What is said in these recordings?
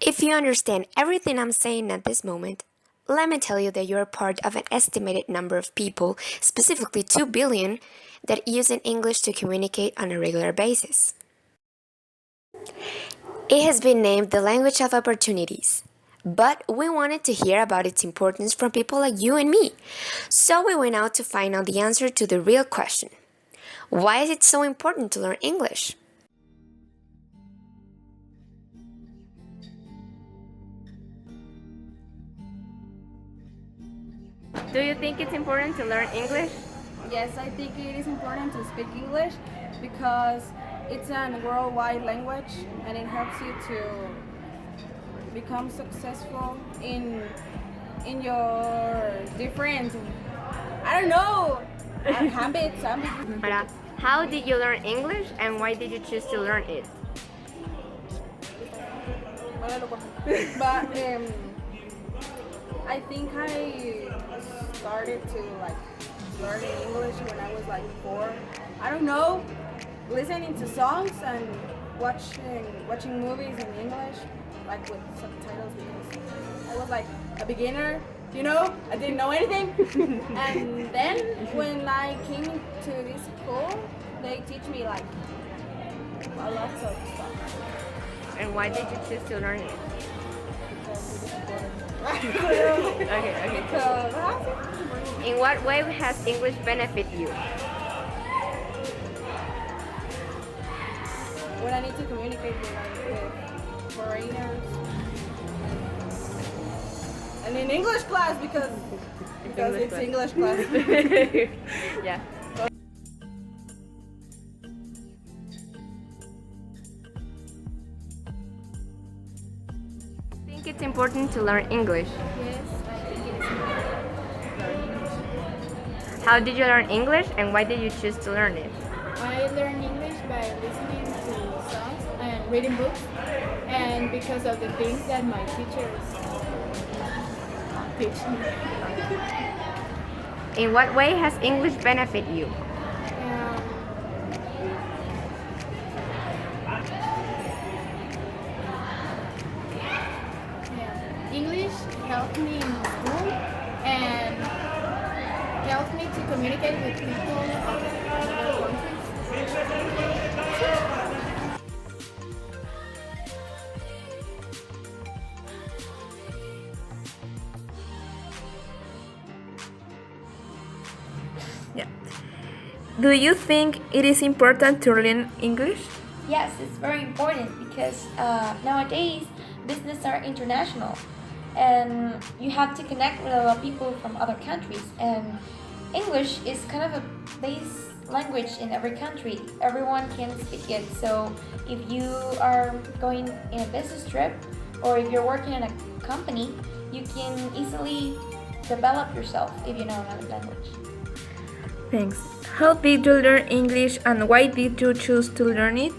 If you understand everything I'm saying at this moment, let me tell you that you're part of an estimated number of people, specifically 2 billion, that use English to communicate on a regular basis. It has been named the language of opportunities. But we wanted to hear about its importance from people like you and me. So we went out to find out the answer to the real question. Why is it so important to learn English? Do you think it's important to learn English? Yes, I think it is important to speak English because it's a worldwide language and it helps you to become successful in your different, I don't know, habits. Mara, how did you learn English and why did you choose to learn it? But I think I started to like learn English when I was like 4. I don't know, listening to songs and watching movies in English, like with subtitles because I was like a beginner. I didn't know anything. And then when I came to this school, they teach me like a lot of stuff. And why did you choose to learn it? Okay. Because In what way has English benefit you? when I need to communicate with foreigners and in English class because it's English class. Yeah. I think it's important to learn English. Yes, I think it is important to learn English. How did you learn English and why did you choose to learn it? I learn English by listening to songs and reading books, and because of the things that my teachers teach me. In what way has English benefit you? Um, yeah. English helped me in school and helped me to communicate with people of other countries. Yeah. Do you think it is important to learn English? Yes, it's very important because nowadays business are international and you have to connect with a lot of people from other countries, and English is kind of a base language in every country. Everyone can speak it. So if you are going in a business trip or if you're working in a company, you can easily develop yourself if you know another language. Thanks. How did you learn English and why did you choose to learn it?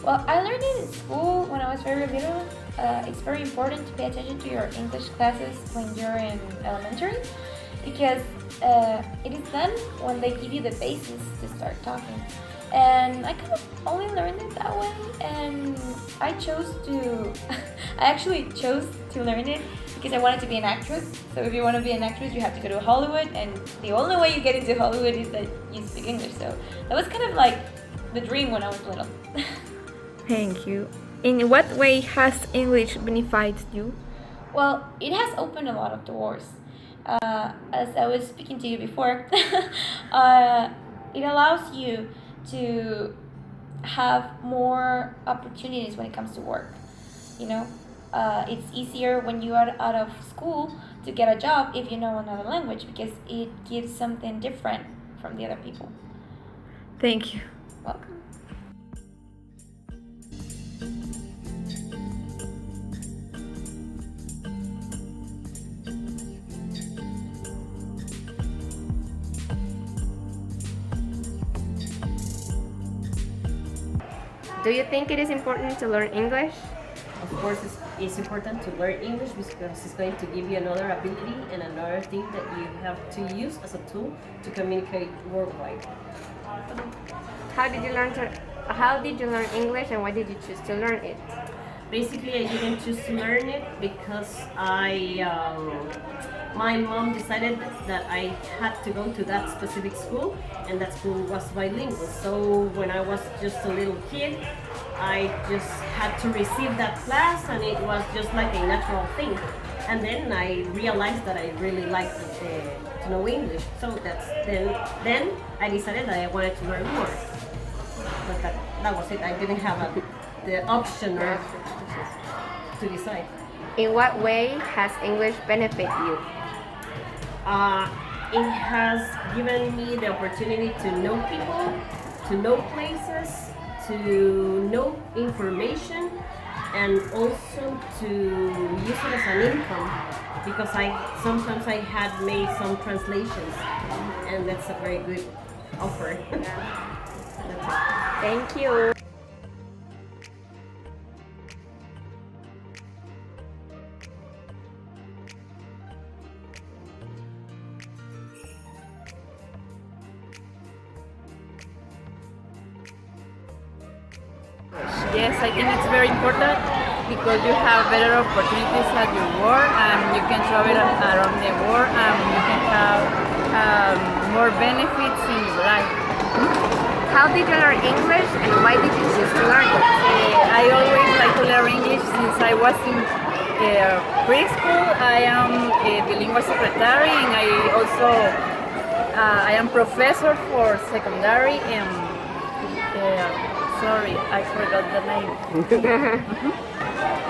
Well, I learned it in school when I was very little. It's very important to pay attention to your English classes when you're in elementary because it is then when they give you the basis to start talking. And I kind of only learned it that way, and I chose to, I actually chose to learn it because I wanted to be an actress. So if you want to be an actress, you have to go to Hollywood, and the only way you get into Hollywood is that you speak English. So that was kind of like the dream when I was little. Thank you. In what way has English benefited you? Well, it has opened a lot of doors. As I was speaking to you before, it allows you to have more opportunities when it comes to work. You know, it's easier when you are out of school to get a job if you know another language because it gives something different from the other people. Thank you. Welcome. Do you think it is important to learn English? Of course, it's important to learn English because it's going to give you another ability and another thing that you have to use as a tool to communicate worldwide. How did you learn English and why did you choose to learn it? Basically, I didn't choose to learn it because my mom decided that I had to go to that specific school, and that school was bilingual. So when I was just a little kid, I just had to receive that class, and it was just like a natural thing. And then I realized that I really liked to know English. So then I decided that I wanted to learn more. But that was it. I didn't have the option or to decide. In what way has English benefited you? It has given me the opportunity to know people, to know places, to know information, and also to use it as an income, because sometimes I had made some translations, and that's a very good offer. That's it. Thank you. Yes, I think it's very important because you have better opportunities at your work and you can travel around the world and you can have more benefits in your life. How did you learn English and why did you choose to learn it? I always like to learn English since I was in preschool. I am a bilingual secretary and I also I am professor for secondary and sorry, I forgot the name.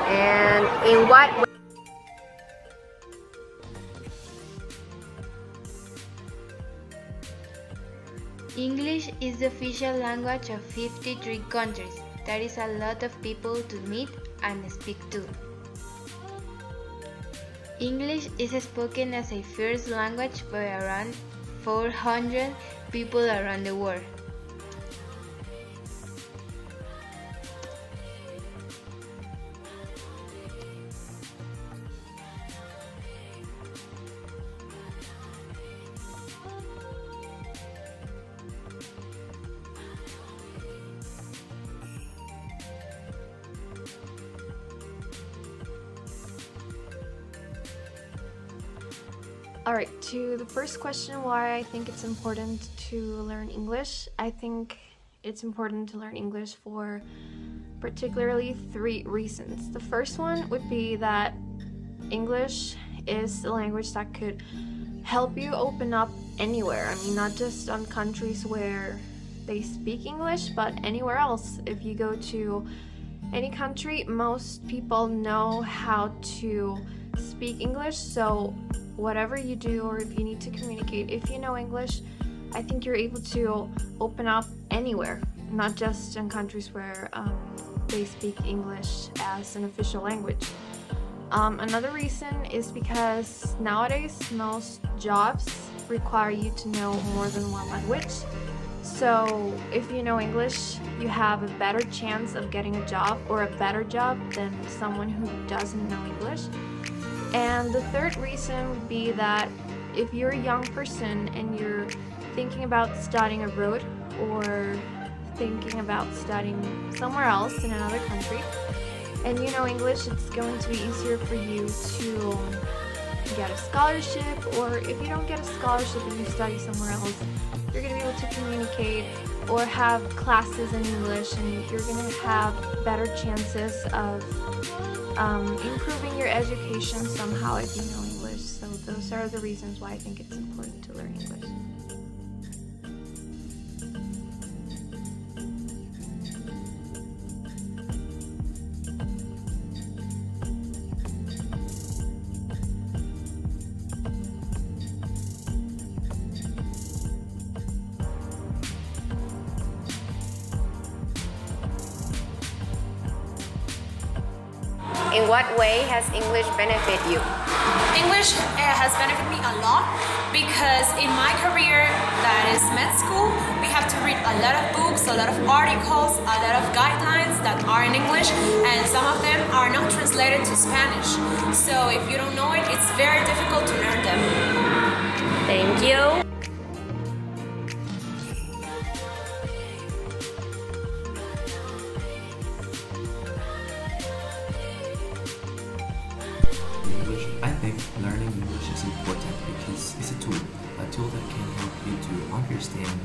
And in what way? English is the official language of 53 countries. That is a lot of people to meet and speak to. English is spoken as a first language by around 400 people around the world. Alright, to the first question, why I think it's important to learn English. I think it's important to learn English for particularly 3 reasons. The first one would be that English is a language that could help you open up anywhere. I mean, not just on countries where they speak English, but anywhere else. If you go to any country, most people know how to speak English, so whatever you do, or if you need to communicate, if you know English, I think you're able to open up anywhere, not just in countries where they speak English as an official language. Another reason is because nowadays most jobs require you to know more than one language. So if you know English, you have a better chance of getting a job, or a better job, than someone who doesn't know English. And the third reason would be that if you're a young person and you're thinking about studying abroad or thinking about studying somewhere else in another country, and you know English, it's going to be easier for you to get a scholarship, or if you don't get a scholarship and you study somewhere else, you're going to be able to communicate or have classes in English, and you're going to have better chances of improving your education somehow if you know English. So those are the reasons why I think it's important to learn English. In what way has English benefited you? English has benefited me a lot because in my career, that is med school, we have to read a lot of books, a lot of articles, a lot of guidelines that are in English, and some of them are not translated to Spanish. So if you don't know it, it's very difficult to learn them. Thank you. I think learning English is important because it's a tool that can help you to understand,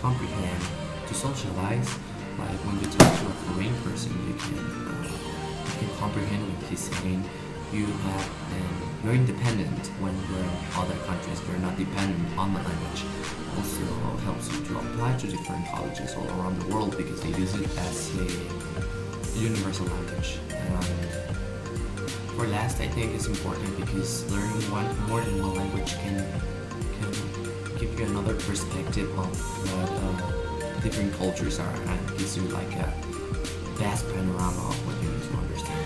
comprehend, to socialize. Like when you talk to a foreign person, you can comprehend what he's saying. You're independent when you're in other countries. You're not dependent on the language. Also helps you to apply to different colleges all around the world because they use it as a universal language. And for last, I think it's important because learning more than one language can give you another perspective of what different cultures are, and gives you like a vast panorama of what you need to understand.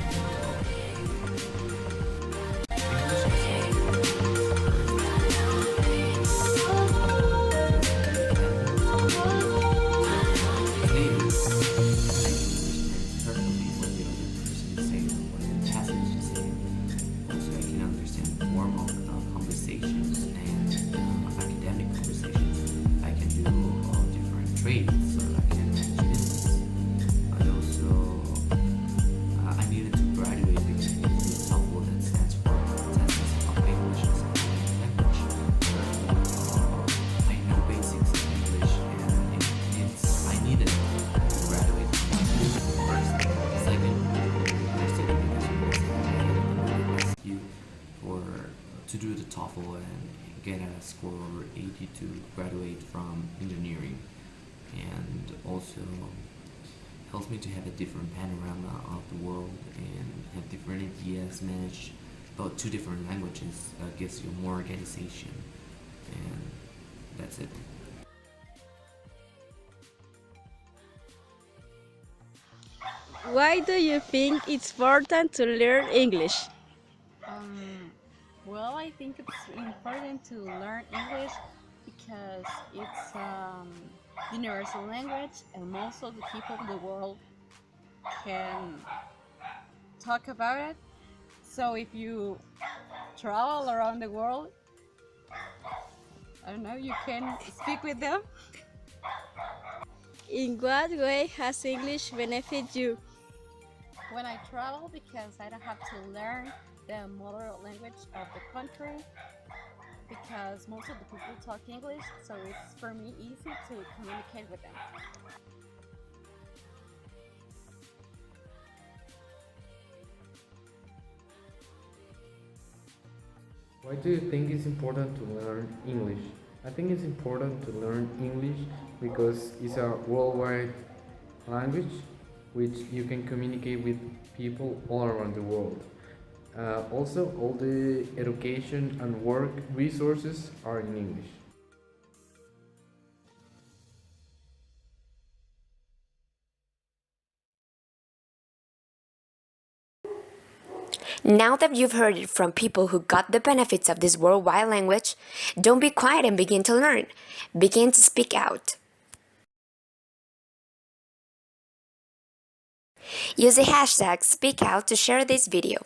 To do the TOEFL and get a score over 80 to graduate from engineering, and also helps me to have a different panorama of the world and have different ideas, manage about two different languages, gives you more organization, and that's it. Why do you think it's important to learn English? Well, I think it's important to learn English because it's universal language and most of the people in the world can talk about it. So if you travel around the world, I don't know, you can speak with them. In what way has English benefited you? When I travel, because I don't have to learn the mother language of the country, because most of the people talk English, so it's for me easy to communicate with them. Why do you think it's important to learn English? I think it's important to learn English because it's a worldwide language which you can communicate with people all around the world. Also, all the education and work resources are in English. Now that you've heard it from people who got the benefits of this worldwide language, don't be quiet and begin to learn. Begin to speak out. Use the hashtag SpeakOut to share this video.